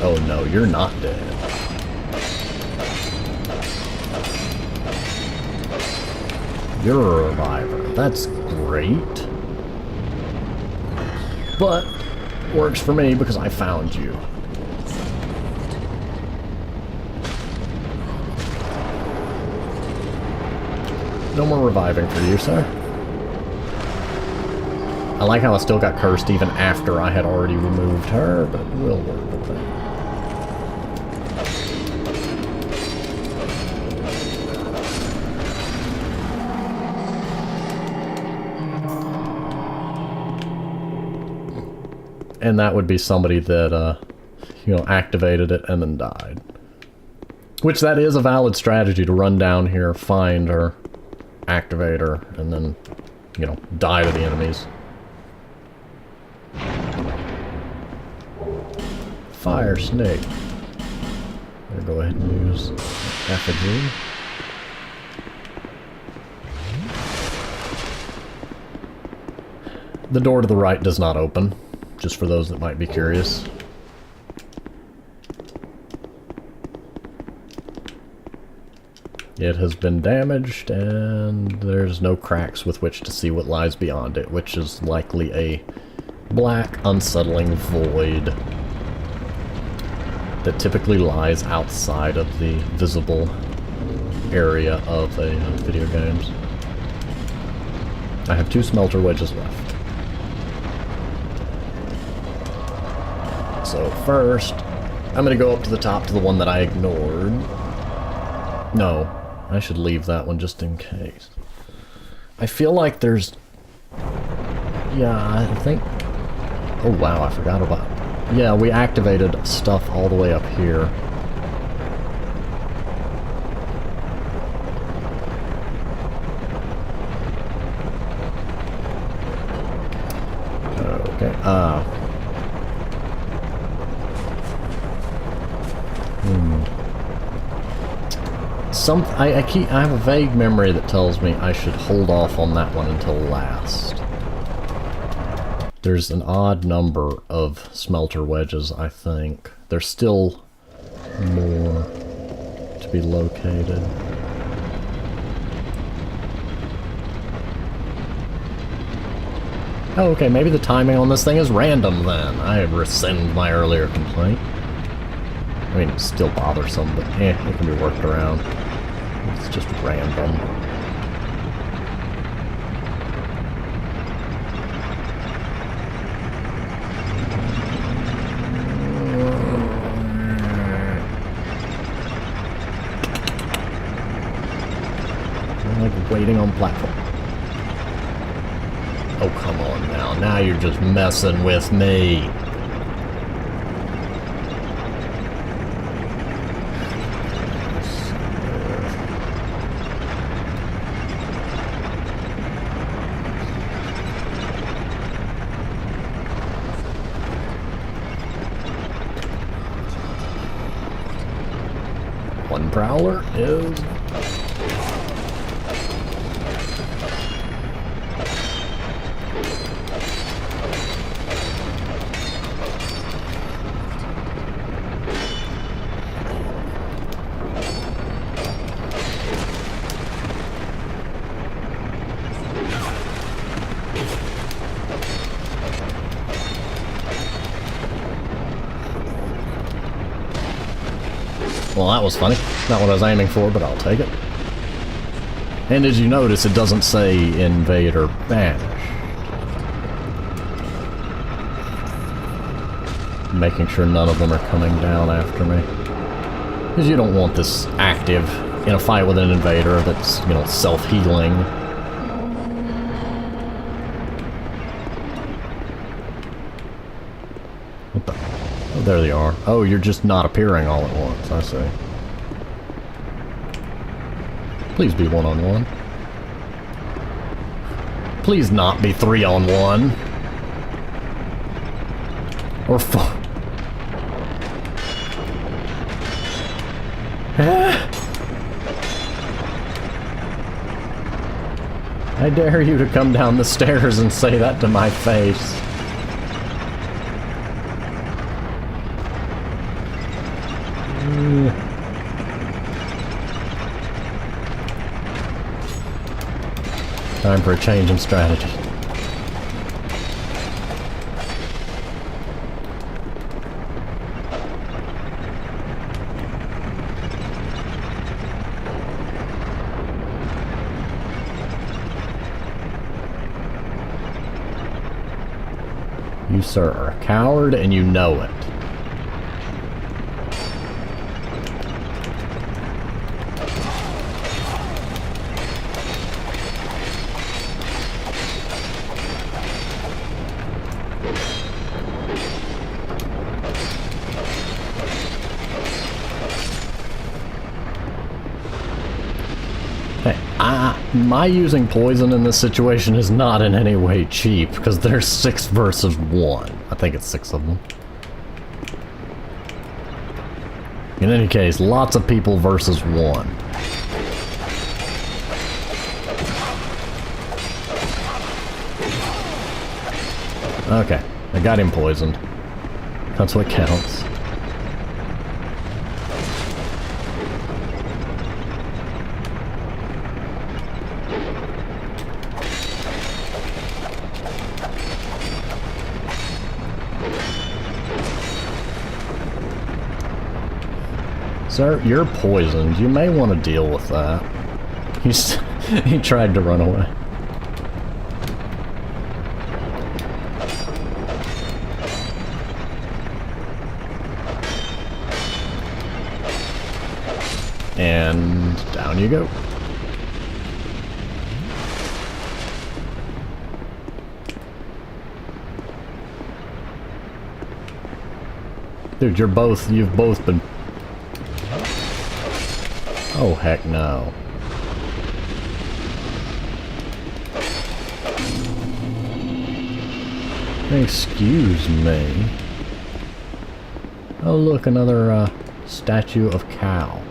Oh no, you're not dead. You're a reviver. That's great. But works for me because I found you. No more reviving for you, sir. I like how I still got cursed even after I had already removed her, but we'll work with that. And that would be somebody that, you know, activated it and then died. Which that is a valid strategy, to run down here, find her, activate her, and then, you know, die to the enemies. Fire snake. I'll go ahead and use effigy. The door to the right does not open, just for those that might be curious. It has been damaged, and there's no cracks with which to see what lies beyond it, which is likely a black, unsettling void that typically lies outside of the visible area of video games. I have 2 smelter wedges left. So first, I'm going to go up to the top to the one that I ignored. No, I should leave that one just in case. I feel like there's... Yeah, I think... Oh wow, I forgot about... Yeah, we activated stuff all the way up here. Okay, I have a vague memory that tells me I should hold off on that one until last. There's an odd number of smelter wedges, I think. There's still more to be located. Oh, okay, maybe the timing on this thing is random then. I rescind my earlier complaint. I mean, it's still bothersome, but it can be worked around. It's just random. I'm like waiting on platform. Oh, come on now. Now you're just messing with me. One prowler is... Well, that was funny. Not what I was aiming for, but I'll take it. And as you notice, it doesn't say INVADER banished. Making sure none of them are coming down after me. Because you don't want this active in a fight with an invader that's, you know, self-healing. What the... Oh, there they are. Oh, you're just not appearing all at once, I see. Please be one-on-one. Please not be 3-on-1. Or 4. I dare you to come down the stairs and say that to my face. Time for a change in strategy. You, sir, are a coward and you know it. My using poison in this situation is not in any way cheap, because there's 6 versus 1. I think it's 6 of them. In any case, lots of people versus 1. Okay, I got him poisoned. That's what counts. Sir, you're poisoned. You may want to deal with that. He tried to run away. And down you go. Dude, you've both been... Oh, heck no. Excuse me. Oh, look, another statue of cow.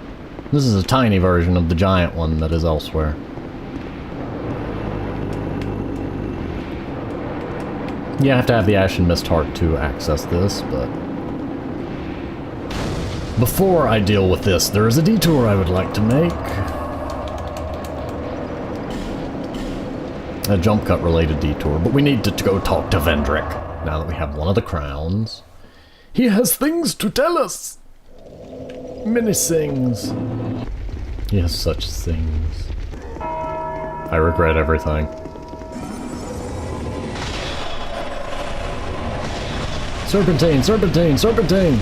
This is a tiny version of the giant one that is elsewhere. You have to have the Ashen Mist Heart to access this, but... Before I deal with this, there is a detour I would like to make. A jump cut related detour, but we need to go talk to Vendrick, now that we have one of the crowns. He has things to tell us! Many things. He has such things. I regret everything. Serpentine, serpentine, serpentine!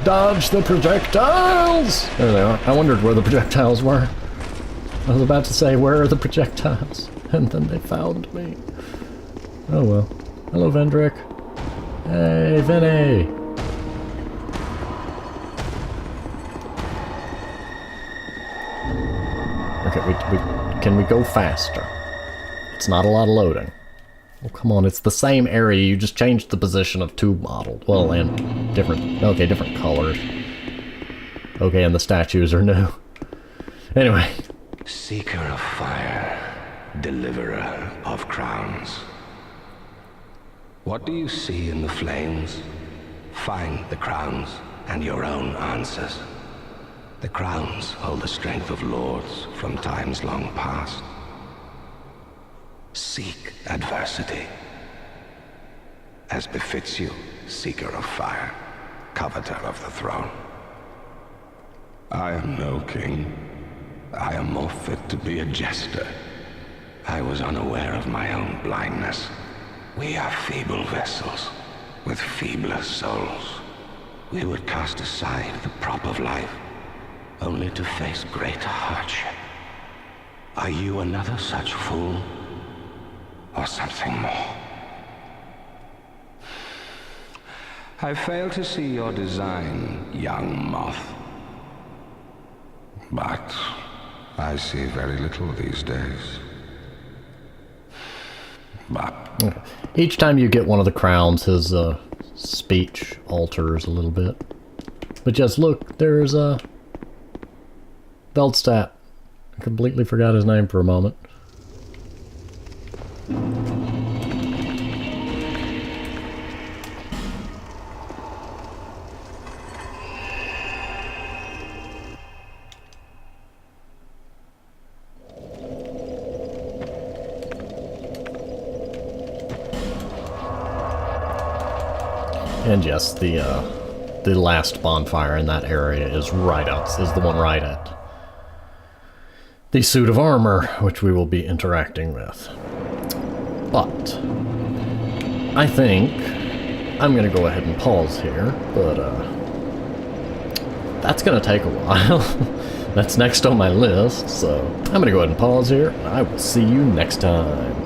Dodge the projectiles! There they are. I wondered where the projectiles were. I was about to say, where are the projectiles? And then they found me. Oh well. Hello, Vendrick. Hey, Vinny! Okay, can we go faster? It's not a lot of loading. Oh, come on, it's the same area, you just changed the position of 2 modeled. Well, and different colors. Okay, and the statues are new. Anyway. Seeker of fire, deliverer of crowns. What do you see in the flames? Find the crowns and your own answers. The crowns hold the strength of lords from times long past. Seek adversity, as befits you, seeker of fire, coveter of the throne. I am no king. I am more fit to be a jester. I was unaware of my own blindness. We are feeble vessels, with feebler souls. We would cast aside the prop of life, only to face greater hardship. Are you another such fool? Or something more? I fail to see your design, young moth. But I see very little these days. But okay. Each time you get one of the crowns, his speech alters a little bit. But just look, there's a Veldstat. I completely forgot his name for a moment. And yes, the last bonfire in that area is the one right at the suit of armor, which we will be interacting with. But I think I'm gonna go ahead and pause here, but that's gonna take a while. That's next on my list, so I'm gonna go ahead and pause here, and I will see you next time.